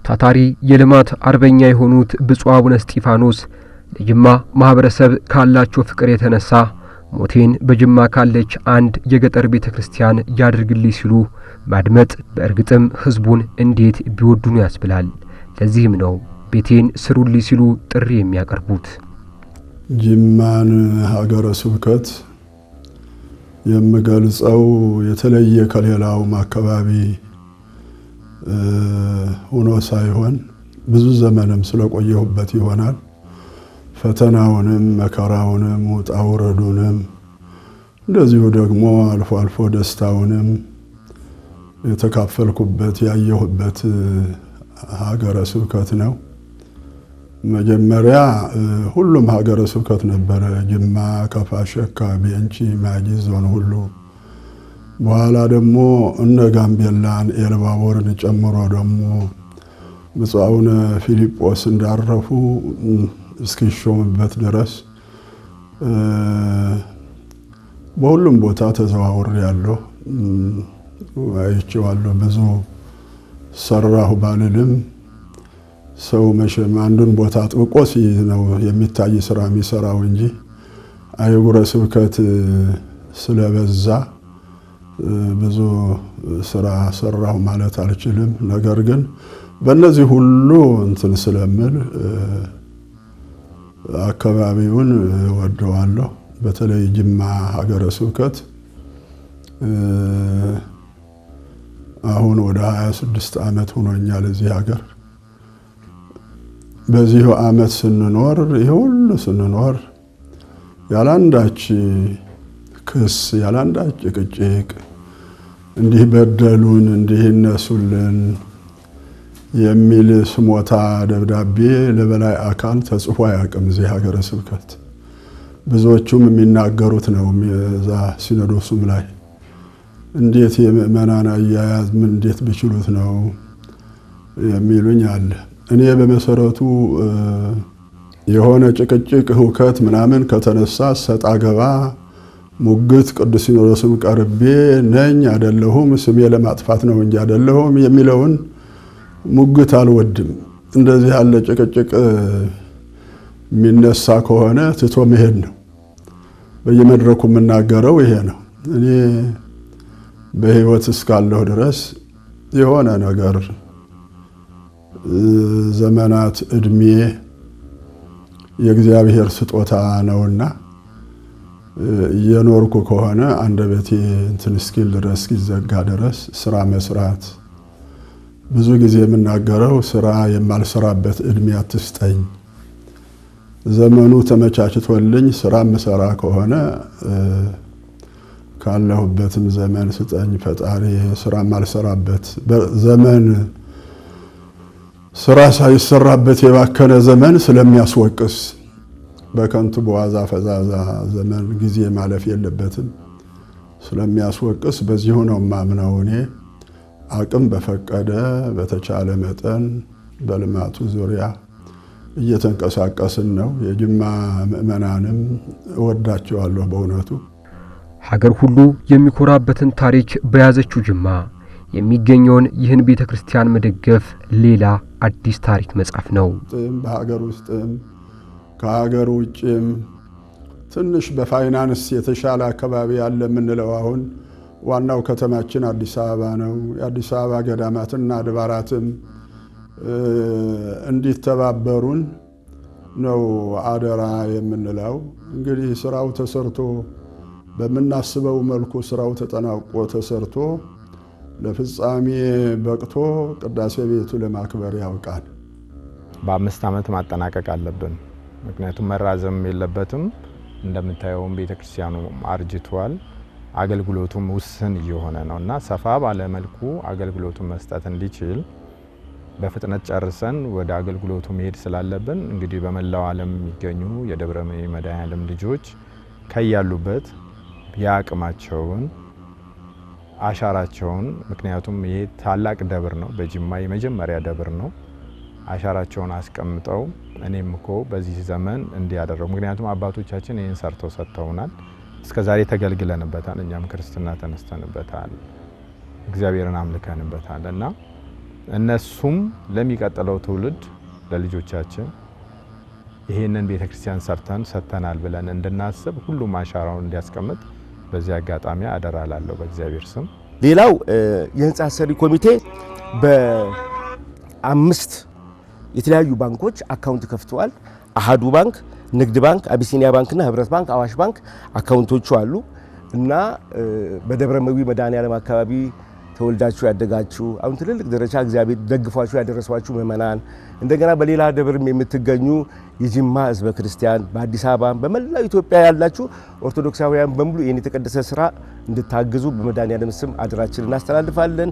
ታታሪ የልማት አርበኛ የሆኑት ብፁዕ አቡነ እስጢፋኖስ ለጅማ ማህበረሰብ ካላቸው ፍቅር የተነሳ ሞቴን በጅማ ካለች አንድ የገጠር ቤተክርስቲያን ያድርግልኝ ሲሉ ማድመጥ በእርግጥም ህዝቡን እንዴት ቢወዱኑ ያስብላል። ለዚህም ነው ቤቴን ስሩልኝ ሲሉ ጥሪ የሚያቀርቡት። ጅማን ሀገረ ስብከት የምገልጸው የተለየ ከሌላው አካባቢ ሆኖ ሳይሆን ብዙ ዘመንም ስለቆየሁበት ይሆናል። ፈተናውንም መከራውንም ውጣ ውረዱንም እንደዚሁ ደግሞ አልፎ አልፎ ደስታውንም የተካፈልኩበት ያየሁበት ሀገረ ስብከት ነው። መጀመሪያ ሁሉም ሀገረ ስብከት ነበረ፣ ጅማ፣ ከፋ፣ ሸካ፣ ቤንቺ፣ ማጂ ዞን ሁሉ። በኋላ ደግሞ እነ ጋምቤላን ኤልባቦርን ጨምሮ ደግሞ ብፁዕ አቡነ ፊልጶስ እንዳረፉ እስኪሾምበት ድረስ በሁሉም ቦታ ተዘዋውሬያለሁ፣ አይቼዋለሁ። ብዙ ሰራሁ ባልልም ሰው መቼም አንዱን ቦታ አጥብቆ ሲይዝ ነው የሚታይ ስራ የሚሰራው እንጂ አህጉረ ስብከት ስለበዛ ብዙ ስራ ሰራሁ ማለት አልችልም። ነገር ግን በእነዚህ ሁሉ እንትን ስለምል አካባቢውን ወደዋለሁ። በተለይ ጅማ ሀገረ ስብከት አሁን ወደ 26 ዓመት ሆኖኛል እዚህ ሀገር። በዚህ ዓመት ስንኖር ይሁን ስንኖር ያላንዳች ክስ ያላንዳች ጭቅጭቅ እንዲህ በደሉን እንዲህ እነሱልን የሚል ስሞታ ደብዳቤ ለበላይ አካል ተጽፎ አያውቅም እዚህ ሀገረ ስብከት። ብዙዎቹም የሚናገሩት ነው እዛ ሲኖዶሱም ላይ እንዴት የምእመናን አያያዝ ምን እንዴት ቢችሉት ነው የሚሉኝ አለ። እኔ በመሰረቱ የሆነ ጭቅጭቅ ሁከት ምናምን ከተነሳ ሰጣ ገባ ሙግት ቅዱስ ሲኖዶስም ቀርቤ ነኝ አይደለሁም ስሜ ለማጥፋት ነው እንጂ አይደለሁም የሚለውን ሙግት አልወድም። እንደዚህ ያለ ጭቅጭቅ የሚነሳ ከሆነ ትቶ መሄድ ነው። በየመድረኩ የምናገረው ይሄ ነው። እኔ በህይወት እስካለሁ ድረስ የሆነ ነገር ዘመናት እድሜ የእግዚአብሔር ስጦታ ነውና የኖርኩ ከሆነ አንደበቴ እንትን እስኪል ድረስ ይዘጋ ድረስ ስራ መስራት ብዙ ጊዜ የምናገረው ስራ የማልሰራበት እድሜ አትስጠኝ። ዘመኑ ተመቻችቶልኝ ስራ መስራ ከሆነ ካለሁበትም ዘመን ስጠኝ ፈጣሪ። ስራ ማልሰራበት ዘመን ስራ ሳይሰራበት የባከነ ዘመን ስለሚያስወቅስ በከንቱ በዋዛ ፈዛዛ ዘመን ጊዜ ማለፍ የለበትም ስለሚያስወቅስ በዚሁ ነው ማምነው። እኔ አቅም በፈቀደ በተቻለ መጠን በልማቱ ዙሪያ እየተንቀሳቀስን ነው። የጅማ ምእመናንም እወዳቸዋለሁ በእውነቱ። ሀገር ሁሉ የሚኮራበትን ታሪክ በያዘችው ጅማ የሚገኘውን ይህን ቤተክርስቲያን መደገፍ ሌላ አዲስ ታሪክ መጻፍ ነው። በሀገር ውስጥም ከሀገር ውጭም ትንሽ በፋይናንስ የተሻለ አካባቢ ያለ የምንለው አሁን ዋናው ከተማችን አዲስ አበባ ነው። የአዲስ አበባ ገዳማትና አድባራትም እንዲተባበሩን ነው አደራ የምንለው። እንግዲህ ስራው ተሰርቶ በመናስበው መልኩ ስራው ተጠናቆ ተሰርቶ ለፍጻሜ በቅቶ ቅዳሴ ቤቱ ለማክበር ያውቃል። በ5 ዓመት ማጠናቀቅ አለብን። ምክንያቱም መራዘም የለበትም። እንደምታየው ቤተክርስቲያኑ አርጅቷል። አገልግሎቱም ውስን እየሆነ ነውና ሰፋ ባለ መልኩ አገልግሎቱን መስጠት እንዲችል በፍጥነት ጨርሰን ወደ አገልግሎቱ መሄድ ስላለብን እንግዲህ በመላው ዓለም የሚገኙ የደብረ መድኃኔዓለም ልጆች ከያሉበት ያቅማቸውን አሻራቸውን ምክንያቱም ይሄ ታላቅ ደብር ነው፣ በጅማ የመጀመሪያ ደብር ነው። አሻራቸውን አስቀምጠው እኔም እኮ በዚህ ዘመን እንዲያደረው ምክንያቱም አባቶቻችን ይሄን ሰርተው ሰጥተውናል። እስከዛሬ ተገልግለንበታል፣ እኛም ክርስትና ተነስተንበታል፣ እግዚአብሔርን አምልከንበታልና እነሱም ለሚቀጥለው ትውልድ ለልጆቻችን ይሄንን ቤተክርስቲያን ሰርተን ሰጥተናል ብለን እንድናስብ ሁሉም አሻራውን እንዲያስቀምጥ በዚህ አጋጣሚ አደራላለሁ በእግዚአብሔር ስም። ሌላው የህንጻ ሰሪ ኮሚቴ በ5 የተለያዩ ባንኮች አካውንት ከፍተዋል። አሃዱ ባንክ፣ ንግድ ባንክ፣ አቢሲኒያ ባንክና ህብረት ባንክ፣ አዋሽ ባንክ አካውንቶቹ አሉ እና በደብረ መድኃኔዓለም አካባቢ ተወልዳችሁ ያደጋችሁ አሁን ትልልቅ ደረጃ እግዚአብሔር ደግፏችሁ ያደረሷችሁ ምእመናን እንደገና በሌላ ደብርም የምትገኙ የጅማ ህዝበ ክርስቲያን በአዲስ አበባ በመላው ኢትዮጵያ ያላችሁ ኦርቶዶክሳውያን በሙሉ ይህን የተቀደሰ ስራ እንድታግዙ በመድኃኔዓለም ስም አደራችንን እናስተላልፋለን።